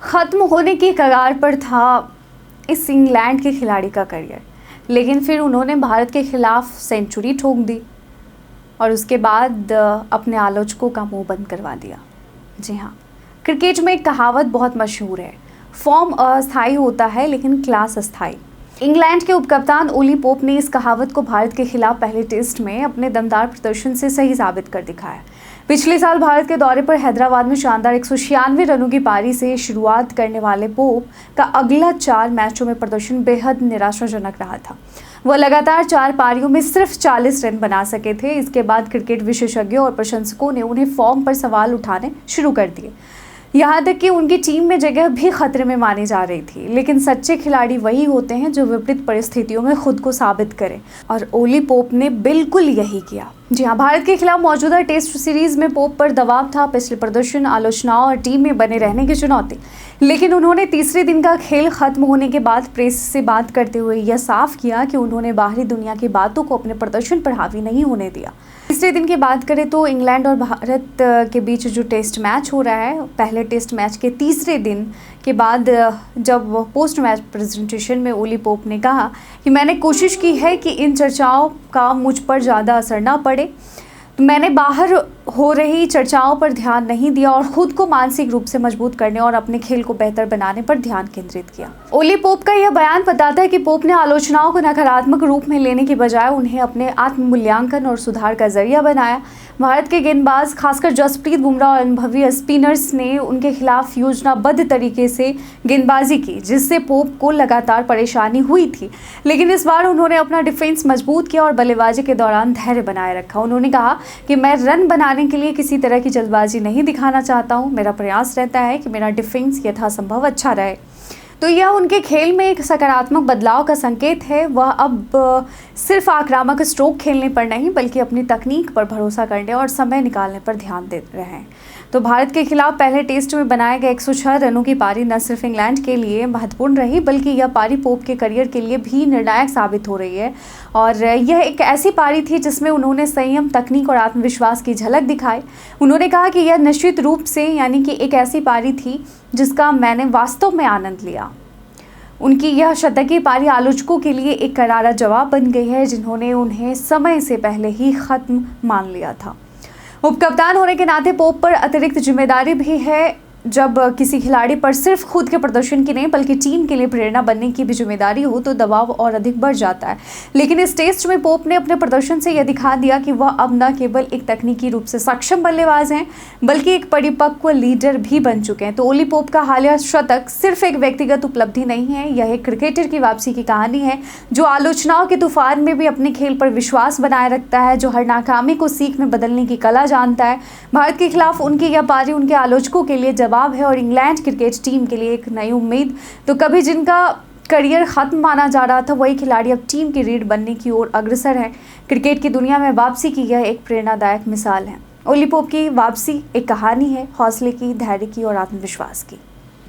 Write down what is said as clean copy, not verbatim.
ख़त्म होने की कगार पर था इस इंग्लैंड के खिलाड़ी का करियर, लेकिन फिर उन्होंने भारत के खिलाफ सेंचुरी ठोक दी और उसके बाद अपने आलोचकों का मुंह बंद करवा दिया। जी हाँ, क्रिकेट में एक कहावत बहुत मशहूर है, फॉर्म अस्थायी होता है लेकिन क्लास अस्थायी। इंग्लैंड के उपकप्तान ओली पोप ने इस कहावत को भारत के खिलाफ पहले टेस्ट में अपने दमदार प्रदर्शन से सही साबित कर दिखाया। पिछले साल भारत के दौरे पर हैदराबाद में शानदार 196 रनों की पारी से शुरुआत करने वाले पोप का अगला 4 मैचों में प्रदर्शन बेहद निराशाजनक रहा था। वह लगातार 4 पारियों में सिर्फ 40 रन बना सके थे। इसके बाद क्रिकेट विशेषज्ञों और प्रशंसकों ने उन्हें फॉर्म पर सवाल उठाने शुरू कर दिए, यहाँ तक कि उनकी टीम में जगह भी खतरे में मानी जा रही थी। लेकिन सच्चे खिलाड़ी वही होते हैं जो विपरीत परिस्थितियों में खुद को साबित करें, और ओली पोप ने बिल्कुल यही किया। जी हाँ, भारत के खिलाफ मौजूदा टेस्ट सीरीज में पोप पर दबाव था, पिछले प्रदर्शन, आलोचनाओं और टीम में बने रहने की चुनौती। लेकिन उन्होंने तीसरे दिन का खेल खत्म होने के बाद प्रेस से बात करते हुए यह साफ किया कि उन्होंने बाहरी दुनिया की बातों को अपने प्रदर्शन पर हावी नहीं होने दिया। तीसरे दिन की बात करें तो इंग्लैंड और भारत के बीच जो टेस्ट मैच हो रहा है, पहले टेस्ट मैच के तीसरे दिन के बाद जब पोस्ट मैच प्रेजेंटेशन में ओली पोप ने कहा कि मैंने कोशिश की है कि इन चर्चाओं का मुझ पर ज़्यादा असर ना पड़े। मैंने बाहर हो रही चर्चाओं पर ध्यान नहीं दिया और खुद को मानसिक रूप से मजबूत करने और अपने खेल को बेहतर बनाने पर ध्यान केंद्रित किया। ओली पोप का यह बयान बताता है कि पोप ने आलोचनाओं को नकारात्मक रूप में लेने की बजाय उन्हें अपने आत्म-मूल्यांकन और सुधार का जरिया बनाया। भारत के गेंदबाज, खासकर जसप्रीत बुमराह और अनुभवी स्पिनर्स ने उनके खिलाफ योजनाबद्ध तरीके से गेंदबाजी की, जिससे पोप को लगातार परेशानी हुई थी। लेकिन इस बार उन्होंने अपना डिफेंस मजबूत किया और बल्लेबाजी के दौरान धैर्य बनाए रखा। उन्होंने कहा कि मैं रन बनाने के लिए किसी तरह की जल्दबाजी नहीं दिखाना चाहता हूं। मेरा प्रयास रहता है कि मेरा डिफेंस यथासंभव अच्छा रहे। तो यह उनके खेल में एक सकारात्मक बदलाव का संकेत है। वह अब सिर्फ आक्रामक स्ट्रोक खेलने पर नहीं, बल्कि अपनी तकनीक पर भरोसा करने और समय निकालने पर ध्यान दे रहे हैं। तो भारत के खिलाफ पहले टेस्ट में बनाए गए 106 रनों की पारी न सिर्फ इंग्लैंड के लिए महत्वपूर्ण रही, बल्कि यह पारी पोप के करियर के लिए भी निर्णायक साबित हो रही है। और यह एक ऐसी पारी थी जिसमें उन्होंने संयम, तकनीक और आत्मविश्वास की झलक दिखाई। उन्होंने कहा कि यह निश्चित रूप से यानी कि एक ऐसी पारी थी जिसका मैंने वास्तव में आनंद लिया। उनकी यह शतकीय पारी आलोचकों के लिए एक करारा जवाब बन गई है, जिन्होंने उन्हें समय से पहले ही खत्म मान लिया था। उपकप्तान होने के नाते पोप पर अतिरिक्त जिम्मेदारी भी है। जब किसी खिलाड़ी पर सिर्फ खुद के प्रदर्शन की नहीं, बल्कि टीम के लिए प्रेरणा बनने की भी जिम्मेदारी हो, तो दबाव और अधिक बढ़ जाता है। लेकिन इस टेस्ट में पोप ने अपने प्रदर्शन से यह दिखा दिया कि वह अब न केवल एक तकनीकी रूप से सक्षम बल्लेबाज हैं, बल्कि एक परिपक्व लीडर भी बन चुके हैं। तो ओली पोप का हालिया शतक सिर्फ एक व्यक्तिगत उपलब्धि नहीं है, यह एक क्रिकेटर की वापसी की कहानी है, जो आलोचनाओं के तूफान में भी अपने खेल पर विश्वास बनाए रखता है, जो हर नाकामी को सीख में बदलने की कला जानता है। भारत के खिलाफ उनकी यह पारी उनके आलोचकों के लिए जवाब है और इंग्लैंड क्रिकेट टीम के लिए एक नई उम्मीद। तो कभी जिनका करियर खत्म माना जा रहा था, वही खिलाड़ी अब टीम की रीढ़ बनने की ओर अग्रसर है। क्रिकेट की दुनिया में वापसी की यह एक प्रेरणादायक मिसाल है। ओली पोप की वापसी एक कहानी है हौसले की, धैर्य की और आत्मविश्वास की।